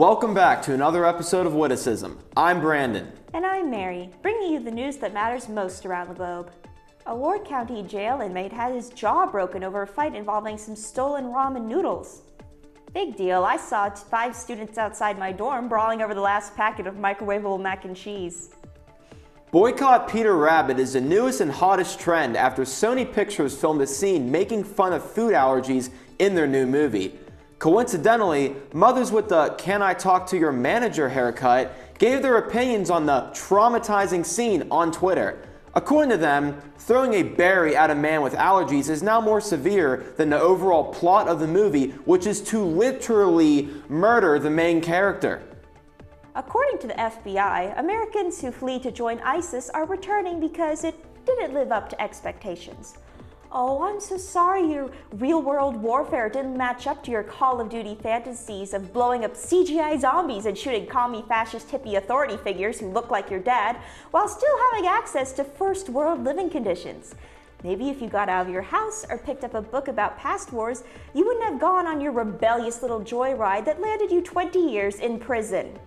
Welcome back to another episode of Witticism. I'm Brandon. And I'm Mary, bringing you the news that matters most around the globe. A Ward County jail inmate had his jaw broken over a fight involving some stolen ramen noodles. Big deal, I saw 5 students outside my dorm brawling over the last packet of microwavable mac and cheese. Boycott Peter Rabbit is the newest and hottest trend after Sony Pictures filmed a scene making fun of food allergies in their new movie. Coincidentally, mothers with the "Can I talk to your manager" haircut gave their opinions on the traumatizing scene on Twitter. According to them, throwing a berry at a man with allergies is now more severe than the overall plot of the movie, which is to literally murder the main character. According to the FBI, Americans who flee to join ISIS are returning because it didn't live up to expectations. Oh, I'm so sorry your real-world warfare didn't match up to your Call of Duty fantasies of blowing up CGI zombies and shooting commie fascist hippie authority figures who look like your dad, while still having access to first-world living conditions. Maybe if you got out of your house or picked up a book about past wars, you wouldn't have gone on your rebellious little joyride that landed you 20 years in prison.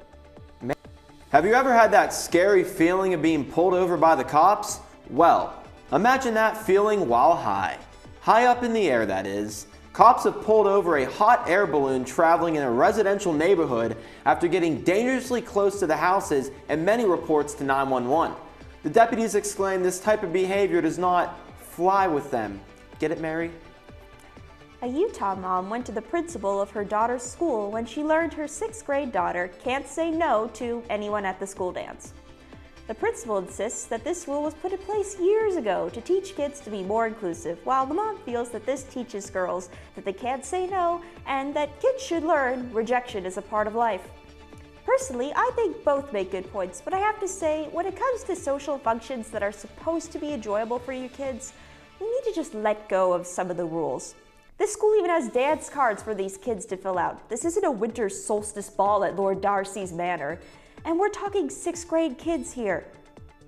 Have you ever had that scary feeling of being pulled over by the cops? Well, imagine that feeling while high. High up in the air, that is. Cops have pulled over a hot air balloon traveling in a residential neighborhood after getting dangerously close to the houses and many reports to 911. The deputies exclaimed this type of behavior does not fly with them. Get it, Mary? A Utah mom went to the principal of her daughter's school when she learned her 6th grade daughter can't say no to anyone at the school dance. The principal insists that this rule was put in place years ago to teach kids to be more inclusive, while the mom feels that this teaches girls that they can't say no and that kids should learn rejection is a part of life. Personally, I think both make good points, but I have to say, when it comes to social functions that are supposed to be enjoyable for your kids, we need to just let go of some of the rules. This school even has dance cards for these kids to fill out. This isn't a winter solstice ball at Lord Darcy's manor. And we're talking 6th grade kids here.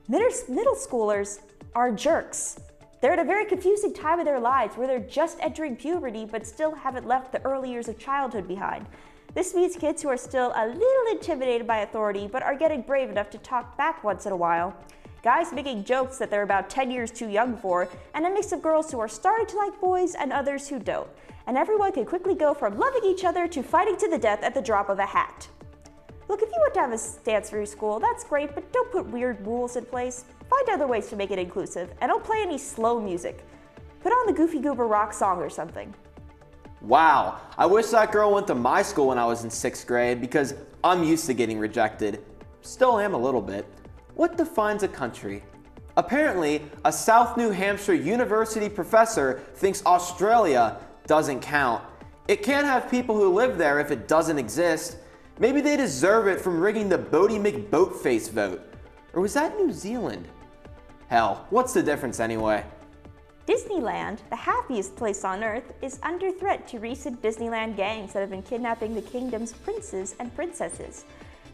Middle schoolers are jerks. They're at a very confusing time of their lives where they're just entering puberty but still haven't left the early years of childhood behind. This means kids who are still a little intimidated by authority but are getting brave enough to talk back once in a while. Guys making jokes that they're about 10 years too young for, and a mix of girls who are starting to like boys and others who don't. And everyone can quickly go from loving each other to fighting to the death at the drop of a hat. Look, if you want to have a dance for your school, that's great, but don't put weird rules in place. Find other ways to make it inclusive, and don't play any slow music. Put on the Goofy Goober rock song or something. Wow, I wish that girl went to my school when I was in 6th grade because I'm used to getting rejected. Still am a little bit. What defines a country? Apparently, a South New Hampshire University professor thinks Australia doesn't count. It can't have people who live there if it doesn't exist. Maybe they deserve it from rigging the Bodie McBoatface vote. Or was that New Zealand? Hell, what's the difference anyway? Disneyland, the happiest place on earth, is under threat to recent Disneyland gangs that have been kidnapping the kingdom's princes and princesses.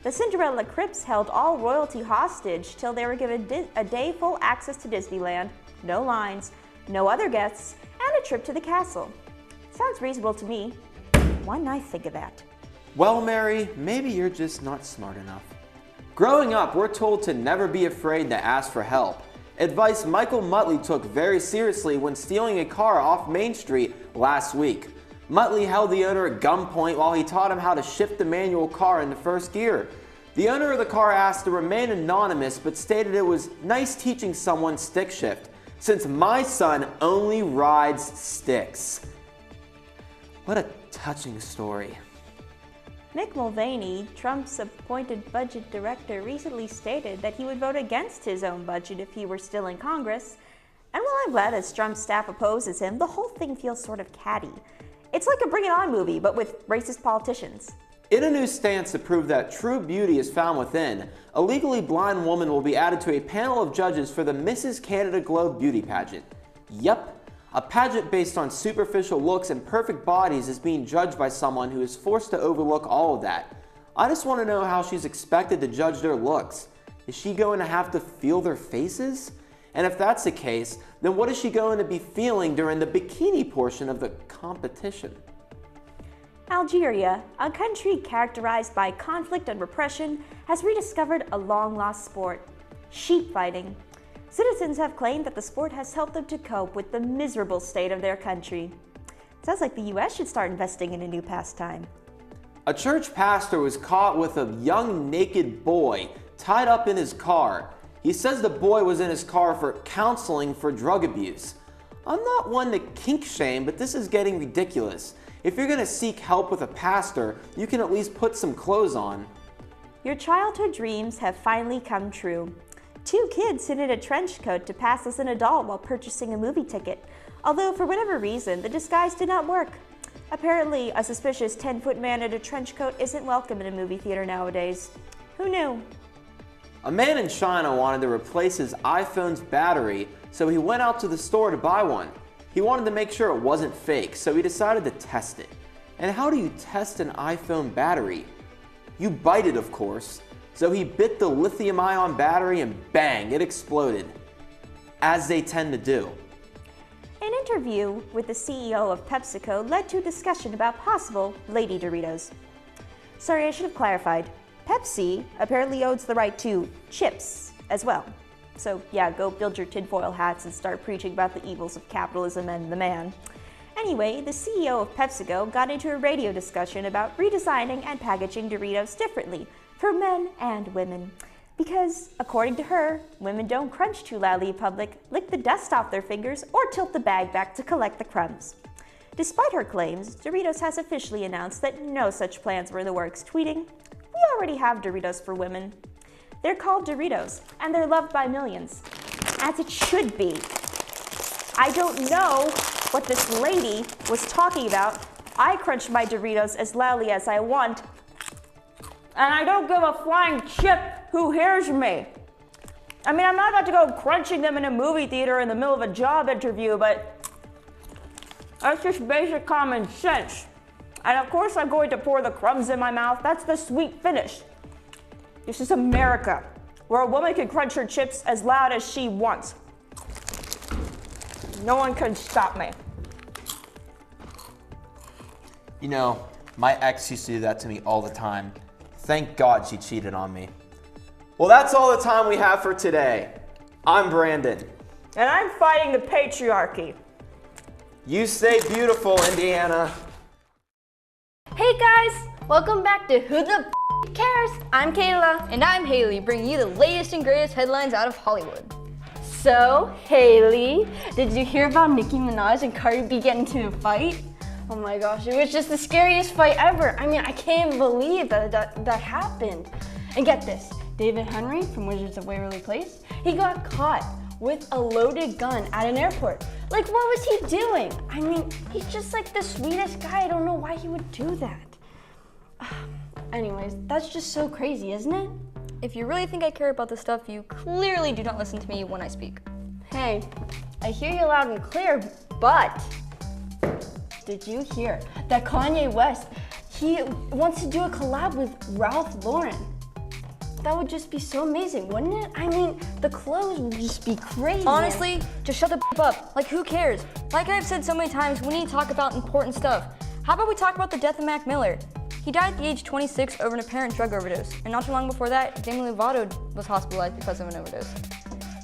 The Cinderella Crips held all royalty hostage till they were given a day full access to Disneyland, no lines, no other guests, and a trip to the castle. Sounds reasonable to me. Why didn't I think of that? Well, Mary, maybe you're just not smart enough. Growing up, we're told to never be afraid to ask for help. Advice Michael Muttley took very seriously when stealing a car off Main Street last week. Muttley held the owner at gunpoint while he taught him how to shift the manual car into first gear. The owner of the car asked to remain anonymous but stated it was nice teaching someone stick shift, since my son only rides sticks. What a touching story. Mick Mulvaney, Trump's appointed budget director, recently stated that he would vote against his own budget if he were still in Congress. And while I'm glad that Trump's staff opposes him, the whole thing feels sort of catty. It's like a Bring It On movie, but with racist politicians. In a new stance to prove that true beauty is found within, a legally blind woman will be added to a panel of judges for the Mrs. Canada Globe beauty pageant. Yup, a pageant based on superficial looks and perfect bodies is being judged by someone who is forced to overlook all of that. I just want to know how she's expected to judge their looks. Is she going to have to feel their faces? And if that's the case, then what is she going to be feeling during the bikini portion of the competition? Algeria, a country characterized by conflict and repression, has rediscovered a long-lost sport, sheep fighting. Citizens have claimed that the sport has helped them to cope with the miserable state of their country. Sounds like the US should start investing in a new pastime. A church pastor was caught with a young naked boy tied up in his car. He says the boy was in his car for counseling for drug abuse. I'm not one to kink shame, but this is getting ridiculous. If you're going to seek help with a pastor, you can at least put some clothes on. Your childhood dreams have finally come true. 2 kids hid in a trench coat to pass as an adult while purchasing a movie ticket, although for whatever reason, the disguise did not work. Apparently, a suspicious 10-foot man in a trench coat isn't welcome in a movie theater nowadays. Who knew? A man in China wanted to replace his iPhone's battery, so he went out to the store to buy one. He wanted to make sure it wasn't fake, so he decided to test it. And how do you test an iPhone battery? You bite it, of course. So he bit the lithium-ion battery and bang, it exploded. As they tend to do. An interview with the CEO of PepsiCo led to a discussion about possible Lady Doritos. Sorry, I should have clarified. Pepsi apparently owns the right to chips as well. So yeah, go build your tinfoil hats and start preaching about the evils of capitalism and the man. Anyway, the CEO of PepsiCo got into a radio discussion about redesigning and packaging Doritos differently for men and women. Because, according to her, women don't crunch too loudly in public, lick the dust off their fingers, or tilt the bag back to collect the crumbs. Despite her claims, Doritos has officially announced that no such plans were in the works, tweeting, "We already have Doritos for women. They're called Doritos, and they're loved by millions, as it should be." I don't know what this lady was talking about. I crunch my Doritos as loudly as I want, and I don't give a flying chip who hears me. I mean, I'm not about to go crunching them in a movie theater in the middle of a job interview, but that's just basic common sense. And of course I'm going to pour the crumbs in my mouth. That's the sweet finish. This is America, where a woman can crunch her chips as loud as she wants. No one can stop me. You know, my ex used to do that to me all the time. Thank God she cheated on me. Well, that's all the time we have for today. I'm Brandon. And I'm fighting the patriarchy. You stay beautiful, Indiana. Hey guys, welcome back to Who the Cares? I'm Kayla. And I'm Haley, bringing you the latest and greatest headlines out of Hollywood. So, Haley, did you hear about Nicki Minaj and Cardi B getting into a fight? Oh my gosh, it was just the scariest fight ever. I mean, I can't believe that happened. And get this, David Henry from Wizards of Waverly Place, he got caught with a loaded gun at an airport. Like, what was he doing? I mean, he's just like the sweetest guy. I don't know why he would do that. Anyways, that's just so crazy, isn't it? If you really think I care about this stuff, you clearly do not listen to me when I speak. Hey, I hear you loud and clear, but did you hear that Kanye West, he wants to do a collab with Ralph Lauren? That would just be so amazing, wouldn't it? I mean, the clothes would just be crazy. Honestly, just shut the up. Like, who cares? Like I've said so many times, we need to talk about important stuff. How about we talk about the death of Mac Miller? He died at the age 26 over an apparent drug overdose, and not too long before that, Demi Lovato was hospitalized because of an overdose.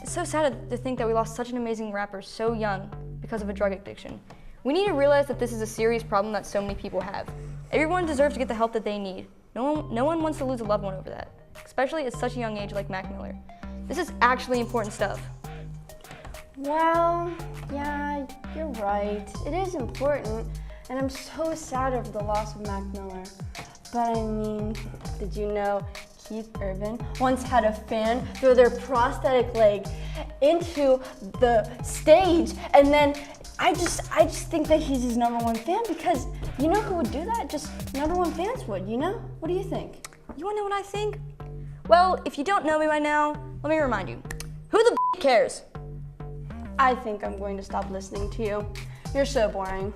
It's so sad to think that we lost such an amazing rapper so young because of a drug addiction. We need to realize that this is a serious problem that so many people have. Everyone deserves to get the help that they need. No one wants to lose a loved one over that, especially at such a young age like Mac Miller. This is actually important stuff. Well, yeah, you're right. It is important, and I'm so sad over the loss of Mac Miller. But I mean, did you know Keith Urban once had a fan throw their prosthetic leg into the stage, and then I just think that he's his #1 fan, because you know who would do that? Just #1 fans would, you know? What do you think? You wanna know what I think? Well, if you don't know me by now, let me remind you. Who the cares? I think I'm going to stop listening to you. You're so boring.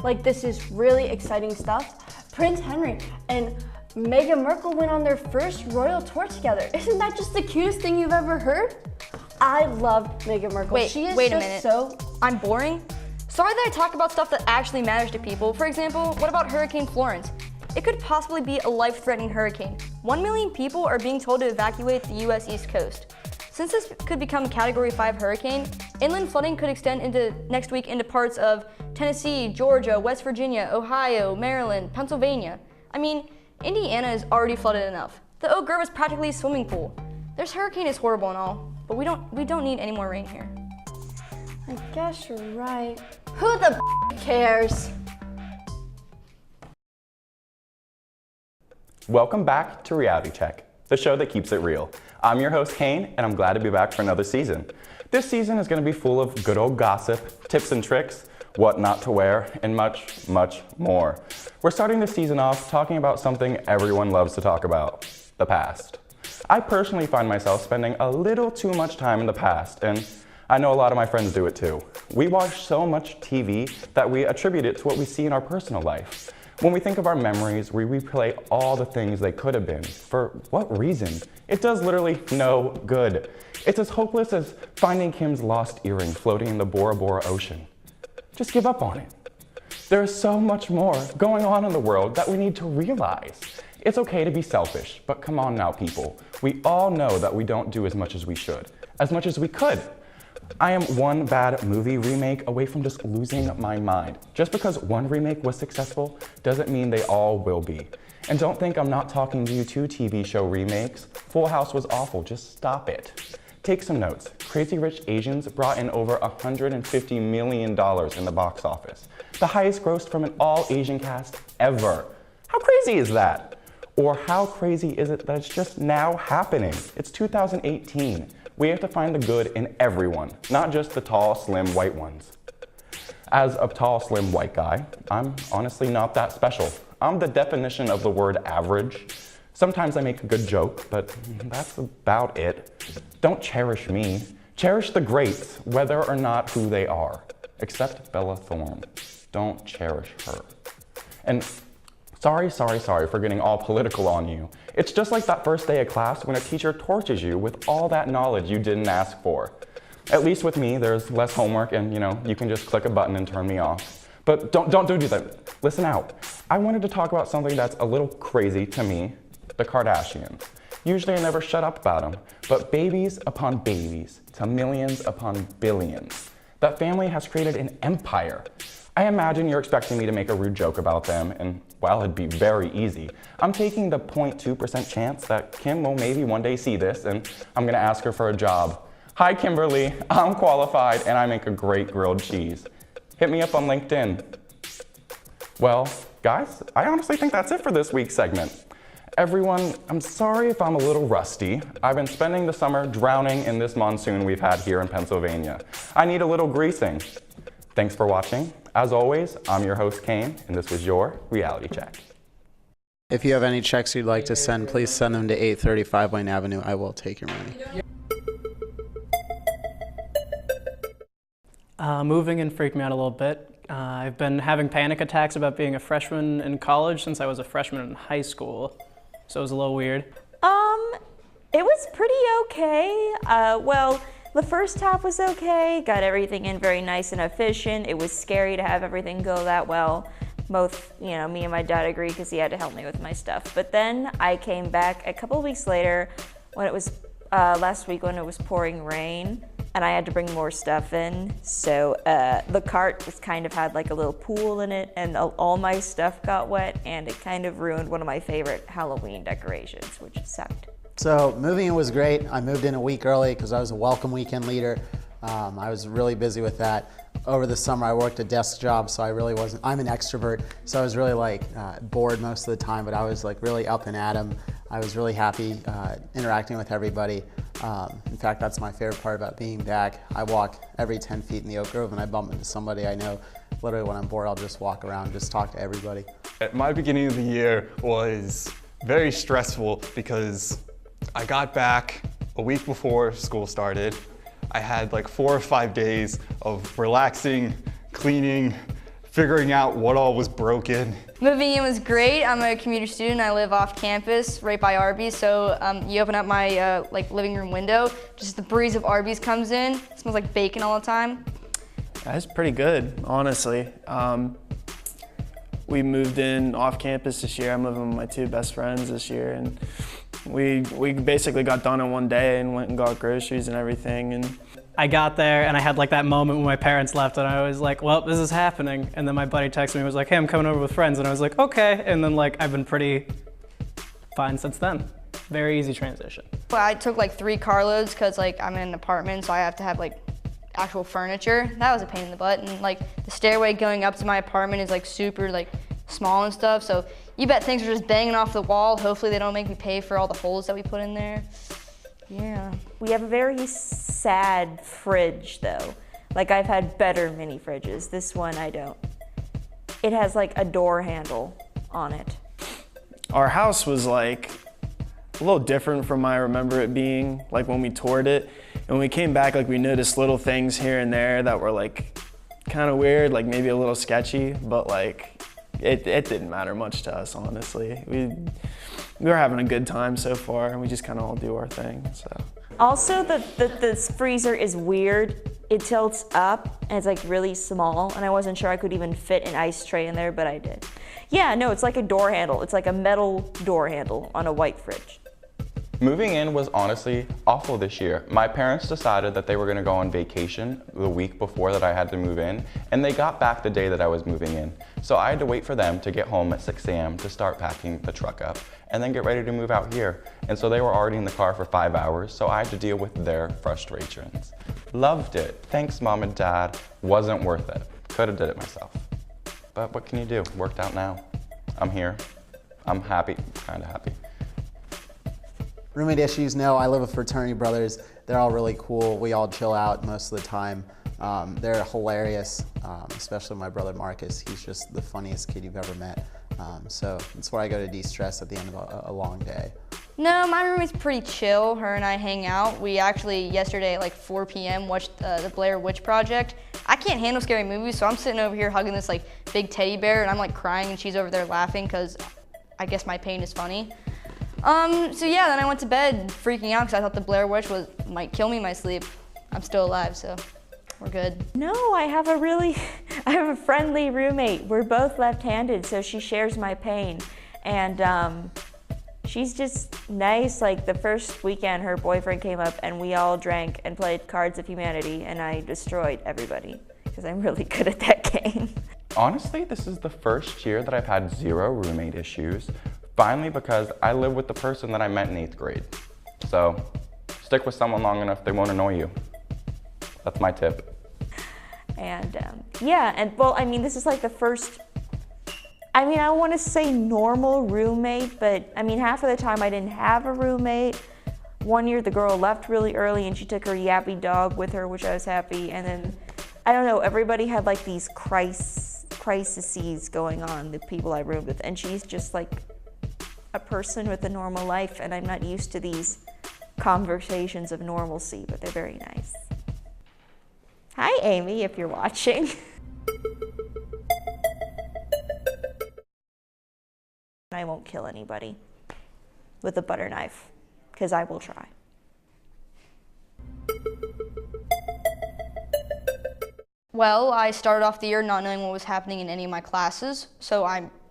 Like, this is really exciting stuff. Prince Henry and Meghan Markle went on their first royal tour together. Isn't that just the cutest thing you've ever heard? I love Meghan Markle. Wait she is a just minute. so... I'm boring? Sorry that I talk about stuff that actually matters to people. For example, what about Hurricane Florence? It could possibly be a life-threatening hurricane. 1 million people are being told to evacuate the US East Coast. Since this could become a Category 5 hurricane, inland flooding could extend into next week into parts of Tennessee, Georgia, West Virginia, Ohio, Maryland, Pennsylvania. I mean, Indiana is already flooded enough. The Oak Grove is practically a swimming pool. This hurricane is horrible and all, but we don't need any more rain here. I guess you're right. Who the cares? Welcome back to Reality Check, the show that keeps it real. I'm your host, Kane, and I'm glad to be back for another season. This season is going to be full of good old gossip, tips and tricks, what not to wear, and much, much more. We're starting the season off talking about something everyone loves to talk about, the past. I personally find myself spending a little too much time in the past, and I know a lot of my friends do it too. We watch so much TV that we attribute it to what we see in our personal life. When we think of our memories, we replay all the things they could have been. For what reason? It does literally no good. It's as hopeless as finding Kim's lost earring floating in the Bora Bora ocean. Just give up on it. There is so much more going on in the world that we need to realize. It's okay to be selfish, but come on now, people. We all know that we don't do as much as we should, as much as we could. I am one bad movie remake away from just losing my mind. Just because one remake was successful doesn't mean they all will be. And don't think I'm not talking to you two TV show remakes. Full House was awful, just stop it. Take some notes. Crazy Rich Asians brought in over $150 million in the box office. The highest gross from an all-Asian cast ever. How crazy is that? Or how crazy is it that it's just now happening? It's 2018. We have to find the good in everyone, not just the tall, slim, white ones. As a tall, slim, white guy, I'm honestly not that special. I'm the definition of the word average. Sometimes I make a good joke, but that's about it. Don't cherish me. Cherish the greats, whether or not who they are. Except Bella Thorne. Don't cherish her. And sorry for getting all political on you. It's just like that first day of class when a teacher tortures you with all that knowledge you didn't ask for. At least with me, there's less homework and you can just click a button and turn me off. But don't do that. Listen out. I wanted to talk about something that's a little crazy to me, the Kardashians. Usually I never shut up about them, but babies upon babies to millions upon billions. That family has created an empire. I imagine you're expecting me to make a rude joke about them, and while it'd be very easy, I'm taking the 0.2% chance that Kim will maybe one day see this, and I'm gonna ask her for a job. Hi Kimberly, I'm qualified and I make a great grilled cheese. Hit me up on LinkedIn. Well, guys, I honestly think that's it for this week's segment. Everyone, I'm sorry if I'm a little rusty. I've been spending the summer drowning in this monsoon we've had here in Pennsylvania. I need a little greasing. Thanks for watching. As always, I'm your host, Kane, and this was your Reality Check. If you have any checks you'd like to send, please send them to 835 Wayne Avenue. I will take your money. Moving and freaked me out a little bit. I've been having panic attacks about being a freshman in college since I was a freshman in high school, so it was a little weird. It was pretty okay. Well, the first half was okay, got everything in very nice and efficient. It was scary to have everything go that well. Both, me and my dad agreed because he had to help me with my stuff. But then I came back a couple of weeks later when it was, last week when it was pouring rain and I had to bring more stuff in. So the cart just kind of had like a little pool in it and all my stuff got wet and it kind of ruined one of my favorite Halloween decorations, which sucked. So moving in was great. I moved in a week early because I was a welcome weekend leader. I was really busy with that. Over the summer I worked a desk job, so I really wasn't, I'm an extrovert, so I was really bored most of the time, but I was really up and at 'em. I was really happy interacting with everybody. In fact, that's my favorite part about being back. I walk every 10 feet in the Oak Grove and I bump into somebody I know. Literally when I'm bored, I'll just walk around, just talk to everybody. My beginning of the year was very stressful because I got back a week before school started. I had 4 or 5 days of relaxing, cleaning, figuring out what all was broken. Moving in was great. I'm a commuter student. I live off campus, right by Arby's. So you open up my living room window, just the breeze of Arby's comes in. It smells like bacon all the time. That's pretty good, honestly. We moved in off campus this year. I'm living with my two best friends this year, and we basically got done in one day and went and got groceries and everything. And I got there and I had like that moment when my parents left and I was like, well, this is happening. And then my buddy texted me and was like, hey, I'm coming over with friends. And I was like, okay. And then like, I've been pretty fine since then. Very easy transition. Well, I took like 3 carloads because like I'm in an apartment, so I have to have like actual furniture. That was a pain in the butt. And like the stairway going up to my apartment is like super like small and stuff. So you bet things are just banging off the wall. Hopefully they don't make me pay for all the holes that we put in there. Yeah. We have a very sad fridge though. Like I've had better mini fridges. This one I don't. It has like a door handle on it. our house was like a little different from I remember it being, like when we toured it. And when we came back, like we noticed little things here and there that were like kind of weird, like maybe a little sketchy, but like it didn't matter much to us, honestly. We were having a good time so far, and we just kind of all do our thing, so. Also, the freezer is weird. It tilts up, and it's like really small, and I wasn't sure I could even fit an ice tray in there, but I did. Yeah, no, it's like a door handle. It's like a metal door handle on a white fridge. Moving in was honestly awful this year. My parents decided that they were gonna go on vacation the week before that I had to move in, and they got back the day that I was moving in. So I had to wait for them to get home at 6 a.m. to start packing the truck up and then get ready to move out here. And so they were already in the car for 5 hours, so I had to deal with their frustrations. Loved it. Thanks, Mom and Dad. Wasn't worth it. Could have did it myself. But what can you do? Worked out now. I'm here. I'm happy, kind of happy. Roommate issues, no. I live with fraternity brothers. They're all really cool. We all chill out most of the time. They're hilarious, especially my brother Marcus. He's just the funniest kid you've ever met. So that's where I go to de-stress at the end of a long day. No, my roommate's pretty chill. Her and I hang out. We actually, yesterday at like 4 p.m. watched the Blair Witch Project. I can't handle scary movies, so I'm sitting over here hugging this like big teddy bear, and I'm like crying, and she's over there laughing because I guess my pain is funny. So yeah, then I went to bed freaking out because I thought the Blair Witch might kill me in my sleep. I'm still alive, so we're good. No, I have a friendly roommate. We're both left-handed, so she shares my pain. And she's just nice. Like the first weekend, her boyfriend came up and we all drank and played Cards of Humanity, and I destroyed everybody because I'm really good at that game. Honestly, this is the first year that I've had 0 roommate issues. Finally, because I live with the person that I met in 8th grade. So stick with someone long enough, they won't annoy you. That's my tip. And yeah, and well, I mean, this is like the first, I mean, I want to say normal roommate, but I mean, half of the time I didn't have a roommate. One year the girl left really early and she took her yappy dog with her, which I was happy. And then, I don't know, everybody had like these crises going on, the people I roomed with, and she's just like a person with a normal life, and I'm not used to these conversations of normalcy, but they're very nice. Hi, Amy, if you're watching. I won't kill anybody with a butter knife, because I will try. Well, I started off the year not knowing what was happening in any of my classes, so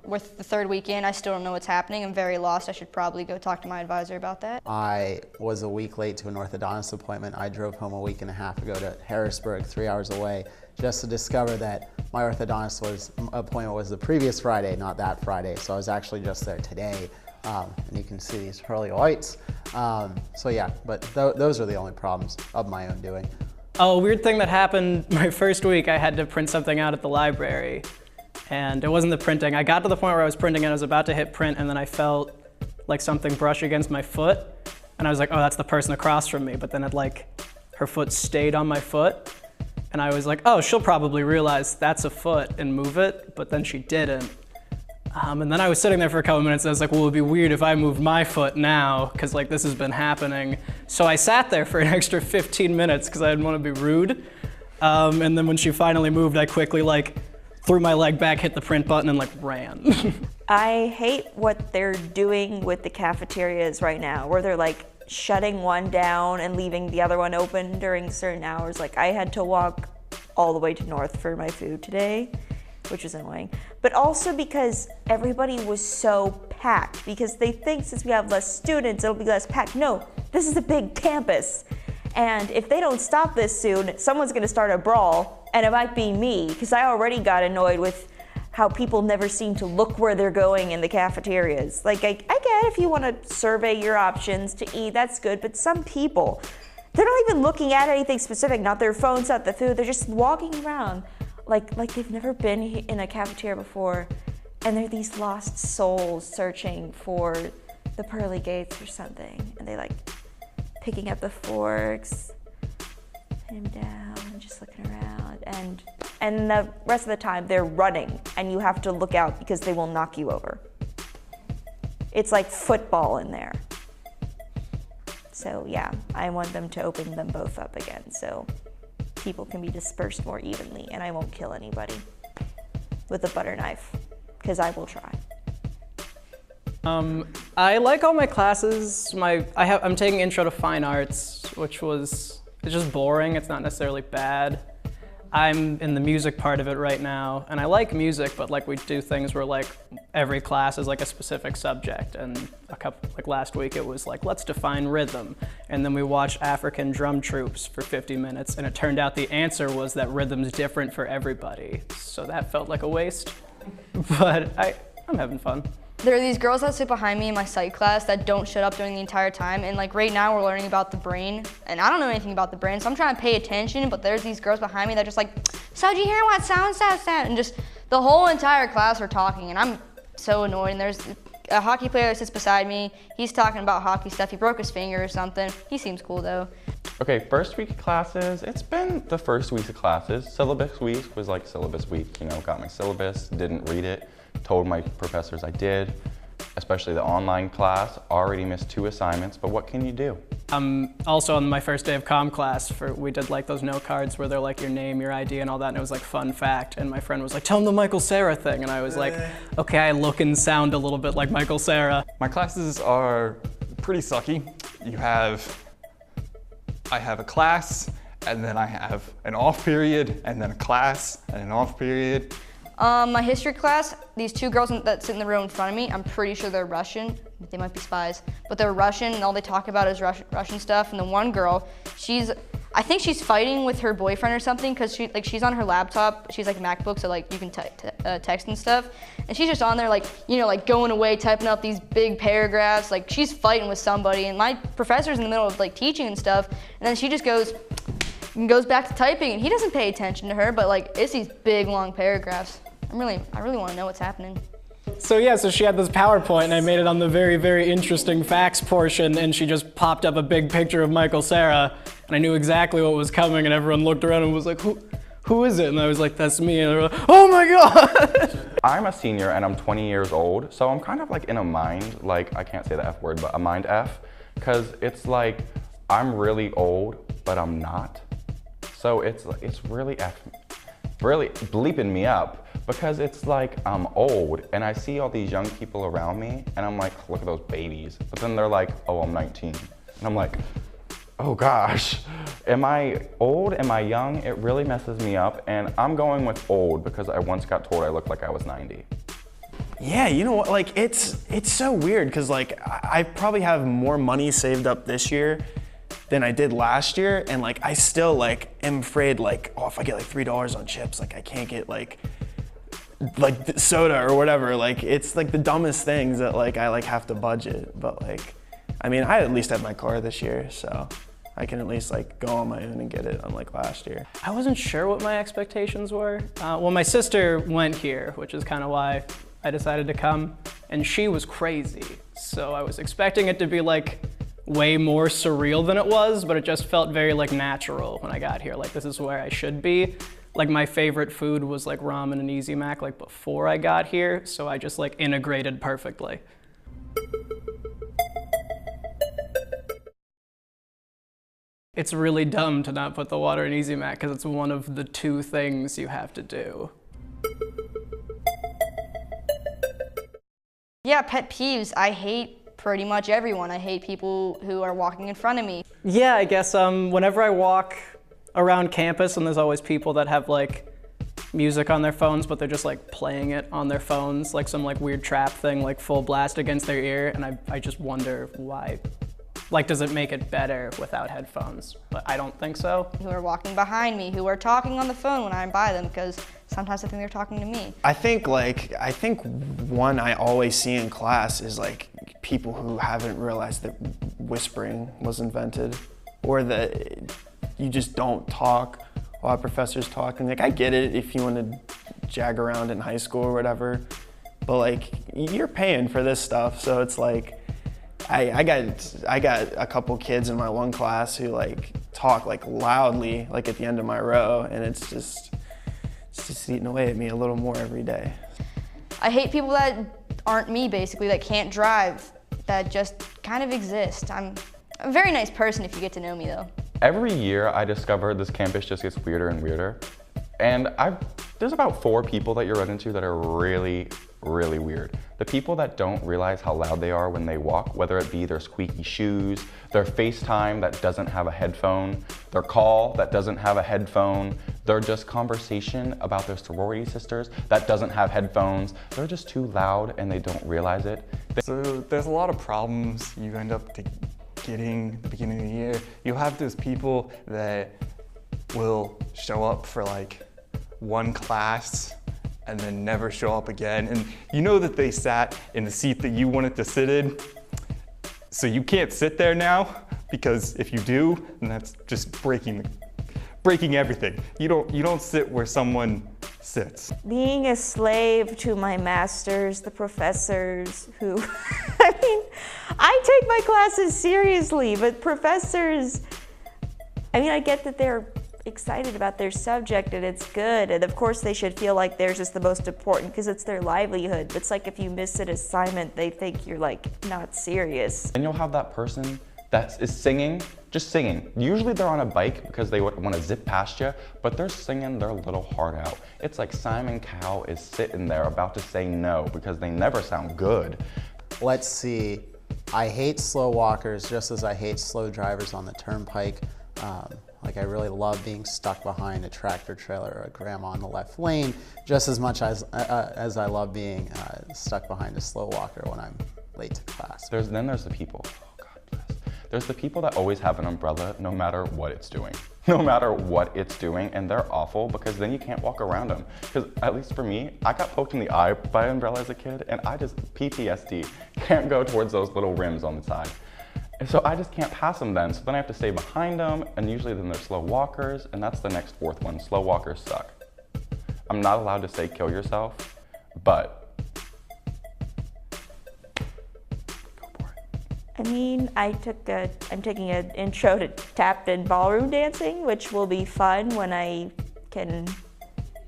with the 3rd weekend, I still don't know what's happening. I'm very lost. I should probably go talk to my advisor about that. I was a week late to an orthodontist appointment. I drove home a week and a half ago to Harrisburg, 3 hours away, just to discover that my orthodontist appointment was the previous Friday, not that Friday. So I was actually just there today, and you can see these pearly whites. So yeah, but those are the only problems of my own doing. Oh, a weird thing that happened my first week, I had to print something out at the library. And it wasn't the printing. I got to the point where I was printing and I was about to hit print, and then I felt like something brush against my foot. And I was like, oh, that's the person across from me. But then her foot stayed on my foot. And I was like, oh, she'll probably realize that's a foot and move it. But then she didn't. And then I was sitting there for a couple minutes and I was like, well, it would be weird if I moved my foot now, because like this has been happening. So I sat there for an extra 15 minutes because I didn't want to be rude. And then when she finally moved, I quickly threw my leg back, hit the print button, and ran. I hate what they're doing with the cafeterias right now, where they're like shutting one down and leaving the other one open during certain hours. Like I had to walk all the way to North for my food today, which is annoying. But also because everybody was so packed, because they think since we have less students, it'll be less packed. No, this is a big campus. And if they don't stop this soon, someone's gonna start a brawl, and it might be me, because I already got annoyed with how people never seem to look where they're going in the cafeterias. Like, I get if you wanna survey your options to eat, that's good, but some people, they're not even looking at anything specific, not their phones, not the food, they're just walking around like they've never been in a cafeteria before, and they're these lost souls searching for the pearly gates or something, and they like picking up the forks, putting them down, and just looking around, and the rest of the time they're running, and you have to look out because they will knock you over. It's like football in there. So yeah, I want them to open them both up again so people can be dispersed more evenly, and I won't kill anybody with a butter knife, because I will try. I like all my classes. I'm taking Intro to Fine Arts, it's just boring. It's not necessarily bad. I'm in the music part of it right now, and I like music, but like we do things where like every class is like a specific subject, and like last week it was like, let's define rhythm, and then we watched African drum troops for 50 minutes, and it turned out the answer was that rhythm's different for everybody. So that felt like a waste, but I'm having fun. There are these girls that sit behind me in my psych class that don't shut up during the entire time, and like right now we're learning about the brain, and I don't know anything about the brain, so I'm trying to pay attention, but there's these girls behind me that just like, so do you hear what sound, and just the whole entire class are talking, and I'm so annoyed. And there's a hockey player that sits beside me, he's talking about hockey stuff, he broke his finger or something. He seems cool though. Okay, first week of classes, it's been the first week of classes. Syllabus week was like syllabus week, you know, got my syllabus, didn't read it, told my professors I did, especially the online class, already missed 2 assignments, but what can you do? Also on my first day of comm class, we did like those note cards where they're like your name, your ID and all that, and it was like fun fact, and my friend was like, tell him the Michael Cera thing, and I was like, okay, I look and sound a little bit like Michael Cera. My classes are pretty sucky. I have a class, and then I have an off period, and then a class, and an off period. My history class, these 2 girls that sit in the row in front of me, I'm pretty sure they're Russian. They might be spies, but they're Russian, and all they talk about is Russian stuff. And the one girl, I think she's fighting with her boyfriend or something, because she's on her laptop. She's like MacBook, so like you can text and stuff. And she's just on there like, you know, like going away, typing up these big paragraphs. Like she's fighting with somebody, and my professor's in the middle of like teaching and stuff. And then she just goes back to typing, and he doesn't pay attention to her, but like it's these big long paragraphs. I really want to know what's happening. So yeah, so she had this PowerPoint, and I made it on the very, very interesting facts portion, and she just popped up a big picture of Michael Cera, and I knew exactly what was coming, and everyone looked around and was like, who is it? And I was like, that's me, and they were like, oh my God! I'm a senior and I'm 20 years old, so I'm kind of like in a mind, like, I can't say the F word, but a mind F, because it's like, I'm really old, but I'm not. So it's really bleeping me up, because it's like I'm old and I see all these young people around me and I'm like, look at those babies. But then they're like, oh, I'm 19. And I'm like, oh gosh, am I old? Am I young? It really messes me up, and I'm going with old because I once got told I looked like I was 90. Yeah, you know what, like it's so weird, because like I probably have more money saved up this year than I did last year, and like I still like am afraid like, oh, if I get like $3 on chips, like I can't get like soda or whatever. Like it's like the dumbest things that like I like have to budget. But like, I mean, I at least had my car this year, so I can at least like go on my own and get it, unlike last year. I wasn't sure what my expectations were. Well, my sister went here, which is kind of why I decided to come, and she was crazy. So I was expecting it to be like way more surreal than it was, but it just felt very like natural when I got here. Like this is where I should be. Like my favorite food was like ramen and Easy Mac like before I got here, so I just like integrated perfectly. It's really dumb to not put the water in Easy Mac because it's one of the 2 things you have to do. Yeah, pet peeves. I hate pretty much everyone. I hate people who are walking in front of me. Yeah, I guess whenever I walk around campus, and there's always people that have like music on their phones, but they're just like playing it on their phones, like some like weird trap thing, like full blast against their ear, and I just wonder why. Like, does it make it better without headphones? But I don't think so. Who are walking behind me, who are talking on the phone when I'm by them, because sometimes I think they're talking to me. I think one I always see in class is like people who haven't realized that whispering was invented, or that you just don't talk while professors talk. And like, I get it if you want to jag around in high school or whatever, but like, you're paying for this stuff, so it's like, I got a couple kids in my one class who like talk like loudly like at the end of my row, and it's just eating away at me a little more every day. I hate people that aren't me, basically, that can't drive, that just kind of exist. I'm a very nice person if you get to know me, though. Every year I discover this campus just gets weirder and weirder. And there's about 4 people that you run into that are really, really weird. The people that don't realize how loud they are when they walk, whether it be their squeaky shoes, their FaceTime that doesn't have a headphone, their call that doesn't have a headphone, their just conversation about their sorority sisters that doesn't have headphones. They're just too loud and they don't realize it. So there's a lot of problems you end up getting at the beginning of the year. You'll have those people that will show up for like one class and then never show up again. And you know that they sat in the seat that you wanted to sit in, so you can't sit there now, because if you do, then that's just breaking everything. You don't sit where someone sits. Being a slave to my masters, the professors who, I mean, I take my classes seriously, but professors, I mean, I get that they're excited about their subject and it's good, and of course they should feel like theirs is the most important because it's their livelihood. But it's like if you miss an assignment, they think you're like not serious. And you'll have that person that is singing, just singing. Usually they're on a bike because they want to zip past you, but they're singing their little heart out. It's like Simon Cowell is sitting there about to say no because they never sound good. Let's see. I hate slow walkers just as I hate slow drivers on the turnpike. Like, I really love being stuck behind a tractor trailer or a grandma in the left lane just as much as I love being stuck behind a slow walker when I'm late to class. Then there's the people, oh God bless. There's the people that always have an umbrella no matter what it's doing. No matter what it's doing, and they're awful because then you can't walk around them. Because at least for me, I got poked in the eye by an umbrella as a kid, and I just, PTSD, can't go towards those little rims on the side. And so I just can't pass them then, so then I have to stay behind them, and usually then they're slow walkers, and that's the next 4th one. Slow walkers suck. I'm not allowed to say kill yourself, but go for it. I mean, I'm taking an intro to tap and ballroom dancing, which will be fun when I can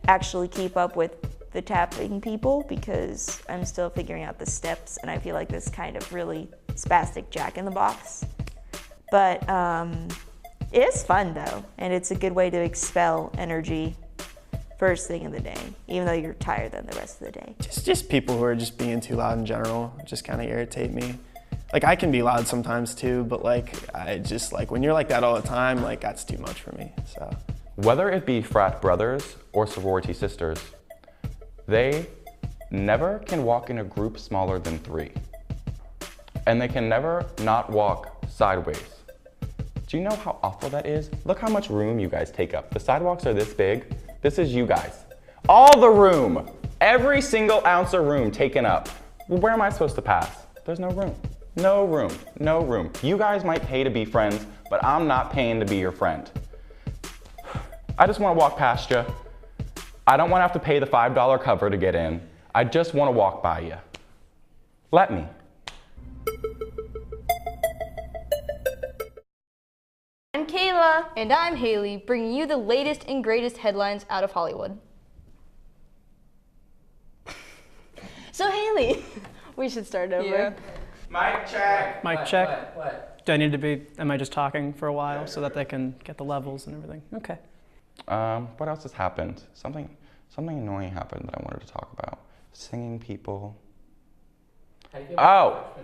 actually keep up with the tapping people, because I'm still figuring out the steps, and I feel like this kind of really spastic jack-in-the-box. But it is fun though, and it's a good way to expel energy first thing in the day, even though you're tired then the rest of the day. Just people who are just being too loud in general just kind of irritate me. Like, I can be loud sometimes too, but like, I just like, when you're like that all the time, like, that's too much for me, so. Whether it be frat brothers or sorority sisters, they never can walk in a group smaller than 3. And they can never not walk sideways. Do you know how awful that is? Look how much room you guys take up. The sidewalks are this big. This is you guys. All the room, every single ounce of room taken up. Well, where am I supposed to pass? There's no room. No room, no room. You guys might pay to be friends, but I'm not paying to be your friend. I just want to walk past you. I don't want to have to pay the $5 cover to get in. I just want to walk by you. Let me. I'm Kayla. And I'm Haley, bringing you the latest and greatest headlines out of Hollywood. So Haley, we should start over. Yeah. Mic check. Mic check. What? Do I need to be, am I just talking for a while so that they can get the levels and everything? Okay. What else has happened? Something annoying happened that I wanted to talk about. Singing people. How do you feel about